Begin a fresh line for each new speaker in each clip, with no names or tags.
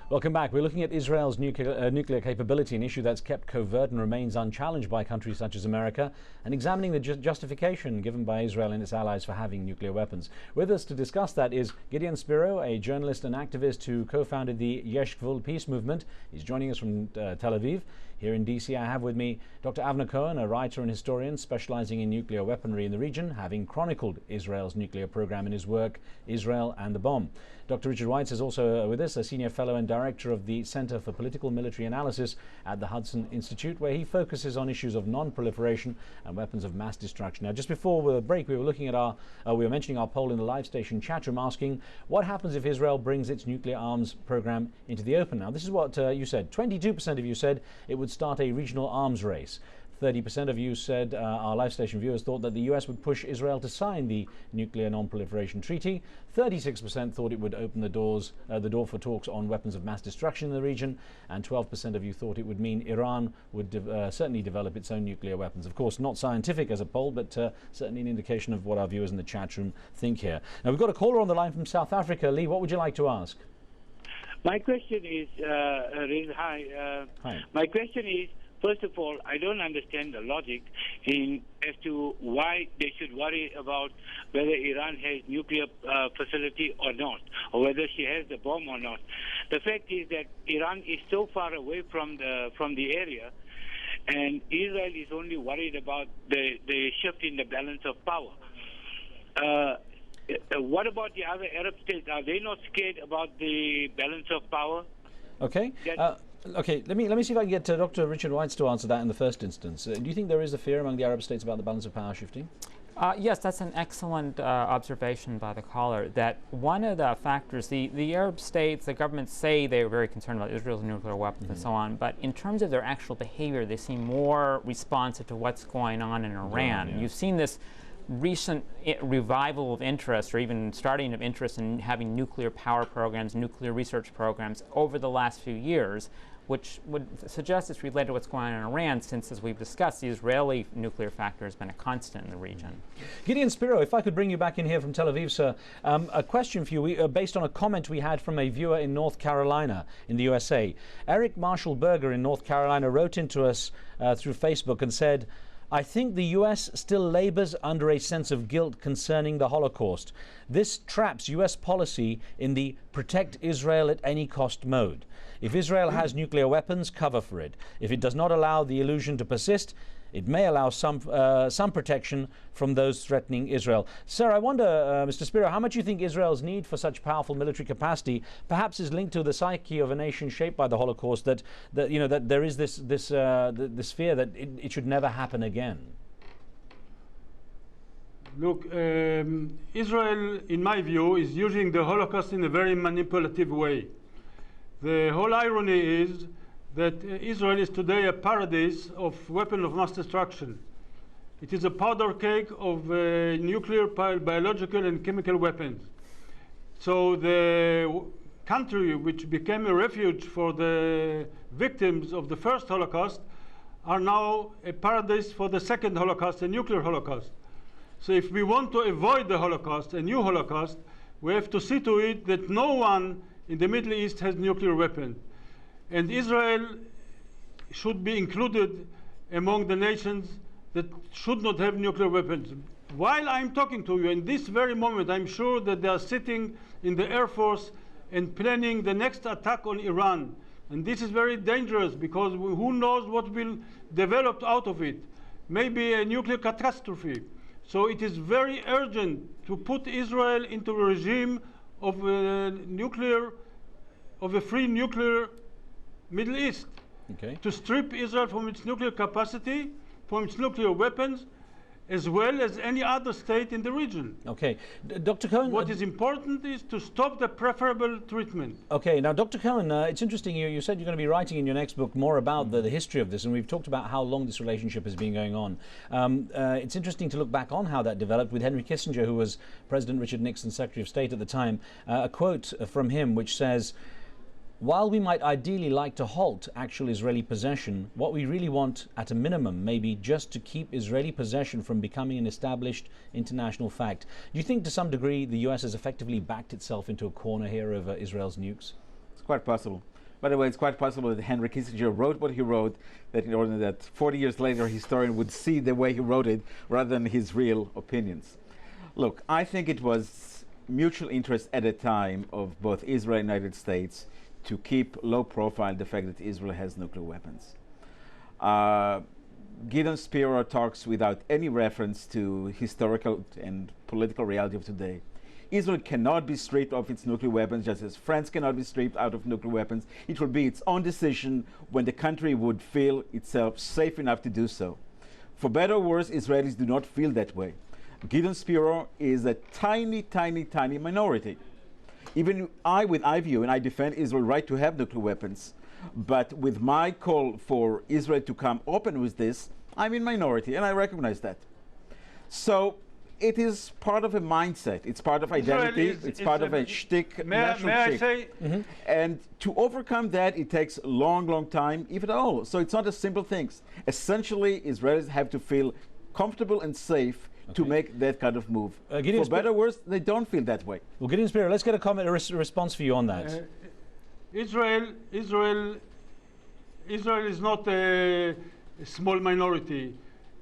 Welcome back. We're looking at Israel's nuclear capability, an issue that's kept covert and remains unchallenged by countries such as America, and examining the justification given by Israel and its allies for having nuclear weapons. With us to discuss that is Gideon Spektor, a journalist and activist who co-founded the Yesh Gvul peace movement. He's joining us from Tel Aviv. Here in DC, I have with me Dr. Helen Cohen, a writer and historian specializing in nuclear weaponry in the region, having chronicled Israel's nuclear program in his work, Israel and the Bomb. Dr. Richard Weitz is also with us, a senior fellow and director of the Center for Political Military Analysis at the Hudson Institute, where he focuses on issues of non-proliferation and weapons of mass destruction. Now, just before the break, we were looking at we were mentioning our poll in the live station chat room, asking what happens if Israel brings its nuclear arms program into the open. Now, this is what you said. 22% of you said it would start a regional arms race. 30% of you said, our live station viewers thought that the US would push Israel to sign the Nuclear Non-Proliferation Treaty. 36% thought it would open the door for talks on weapons of mass destruction in the region. And 12% of you thought it would mean Iran would certainly develop its own nuclear weapons. Of course, not scientific as a poll, but certainly an indication of what our viewers in the chat room think here. Now, we've got a caller on the line from South Africa. Lee, what would you like to ask?
My question is, Riz, hi. My question is, first of all, I don't understand the logic as to why they should worry about whether Iran has nuclear facility or not, or whether she has the bomb or not. The fact is that Iran is so far away from the area, and Israel is only worried about the shift in the balance of power. What about the other Arab states? Are they not scared about the balance of power?
Okay. Okay, let me see if I can get Dr. Richard Weitz to answer that in the first instance. Do you think there is a fear among the Arab states about the balance of power shifting?
Yes, that's an excellent observation by the caller, that one of the factors, the Arab states, the governments say they're very concerned about Israel's nuclear weapons and so on, but in terms of their actual behavior, they seem more responsive to what's going on in Iran. Yeah. You've seen this recent revival of interest, or even starting of interest in having nuclear power programs, nuclear research programs over the last few years, which would suggest it's related to what's going on in Iran, since, as we've discussed, the Israeli nuclear factor has been a constant in the region.
Gideon Spektor, if I could bring you back in here from Tel Aviv, sir. A question for you, based on a comment we had from a viewer in North Carolina in the USA. Eric Marshall Berger in North Carolina wrote into us through Facebook and said, I think the US still labors under a sense of guilt concerning the Holocaust. This traps US policy in the protect Israel at any cost mode. If Israel has nuclear weapons, cover for it. If it does not allow the illusion to persist, it may allow some protection from those threatening Israel. Sir, I wonder, Mr. Spektor, how much you think Israel's need for such powerful military capacity perhaps is linked to the psyche of a nation shaped by the Holocaust, that there is this fear that it should never happen again.
Look, Israel, in my view, is using the Holocaust in a very manipulative way. The whole irony is that Israel is today a paradise of weapons of mass destruction. It is a powder cake of nuclear, biological, and chemical weapons. So the country which became a refuge for the victims of the first Holocaust are now a paradise for the second Holocaust, a nuclear Holocaust. So if we want to avoid the Holocaust, a new Holocaust, we have to see to it that no one in the Middle East has nuclear weapons. And Israel should be included among the nations that should not have nuclear weapons. While I'm talking to you, in this very moment, I'm sure that they are sitting in the Air Force and planning the next attack on Iran. And this is very dangerous, because who knows what will develop out of it. Maybe a nuclear catastrophe. So it is very urgent to put Israel into a regime of a free nuclear Middle East, to strip Israel from its nuclear capacity, from its nuclear weapons, as well as any other state in the region.
Okay. Dr. Cohen,
what is important is to stop the preferable treatment.
Okay. Now, Dr. Cohen, it's interesting, you said you're going to be writing in your next book more about the history of this, and we've talked about how long this relationship has been going on. It's interesting to look back on how that developed with Henry Kissinger, who was President Richard Nixon's Secretary of State at the time. A quote from him which says, While we might ideally like to halt actual Israeli possession, what we really want at a minimum may be just to keep Israeli possession from becoming an established international fact. Do you think to some degree the US has effectively backed itself into a corner here over Israel's nukes?
It's quite possible. By the way, it's quite possible that Henry Kissinger wrote what he wrote, that in order that 40 years later a historian would see the way he wrote it rather than his real opinions. Look, I think it was mutual interest at a time of both Israel and the United States to keep low profile the fact that Israel has nuclear weapons. Gideon Spektor talks without any reference to historical and political reality of today. Israel cannot be stripped of its nuclear weapons, just as France cannot be stripped out of nuclear weapons. It will be its own decision when the country would feel itself safe enough to do so. For better or worse, Israelis do not feel that way. Gideon Spektor is a tiny, tiny, tiny minority. Even I, with I view, and I defend Israel's right to have nuclear weapons, but with my call for Israel to come open with this, I'm in minority, and I recognize that. So it is part of a mindset. It's part of identity. It's part of a shtick, national shtick.
May I say?
And to overcome that, it takes a long, long time, if at all. So it's not a simple thing. Essentially, Israelis have to feel comfortable and safe to make that kind of move. For better or worse, they don't feel that way.
Well, Gideon Spektor, let's get a comment, a response for you on that.
Israel is not a small minority.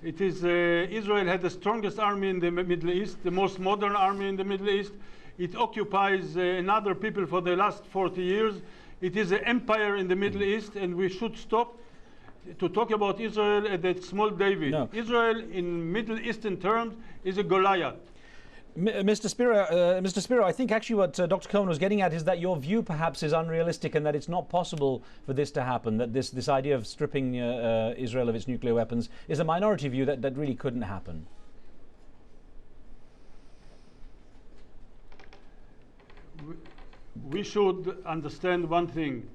It is Israel had the strongest army in the Middle East, the most modern army in the Middle East. It occupies another people for the last 40 years. It is an empire in the Middle East, and we should stop to talk about Israel as a small David.
No.
Israel, in Middle Eastern terms, is a Goliath.
Mr. Spektor, I think actually what Dr. Cohen was getting at is that your view perhaps is unrealistic and that it's not possible for this to happen, that this idea of stripping Israel of its nuclear weapons is a minority view that really couldn't happen.
We should understand one thing.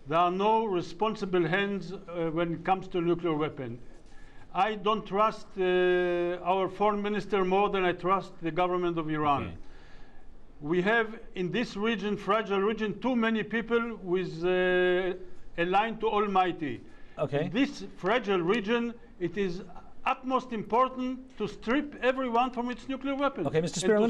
There are no responsible hands when it comes to nuclear weapon. I don't trust our foreign minister more than I trust the government of Iran. Okay. We have in this region, fragile region, too many people with a line to Almighty.
Okay.
In this fragile region, it is utmost important to strip everyone from its nuclear weapons.
Okay, Mr. Spektor, let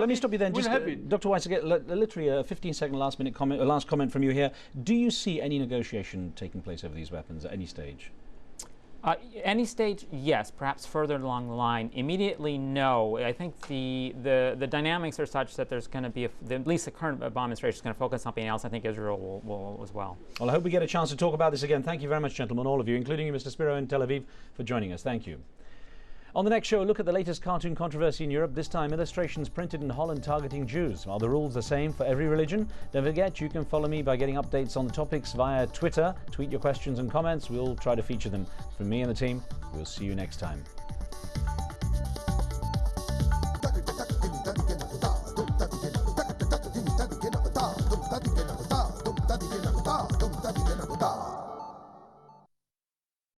me stop you then. Just, Dr. Weiss, literally a 15-second last comment from you here. Do you see any negotiation taking place over these weapons at any stage?
Any stage, yes. Perhaps further along the line. Immediately, no. I think the dynamics are such that there's going to be, at least the current Obama administration is going to focus on something else. I think Israel will as well.
Well, I hope we get a chance to talk about this again. Thank you very much, gentlemen, all of you, including you, Mr. Spektor in Tel Aviv, for joining us. Thank you. On the next show, a look at the latest cartoon controversy in Europe, this time illustrations printed in Holland targeting Jews. Are the rules the same for every religion? Don't forget, you can follow me by getting updates on the topics via Twitter. Tweet your questions and comments. We'll try to feature them. From me and the team, we'll see you next time.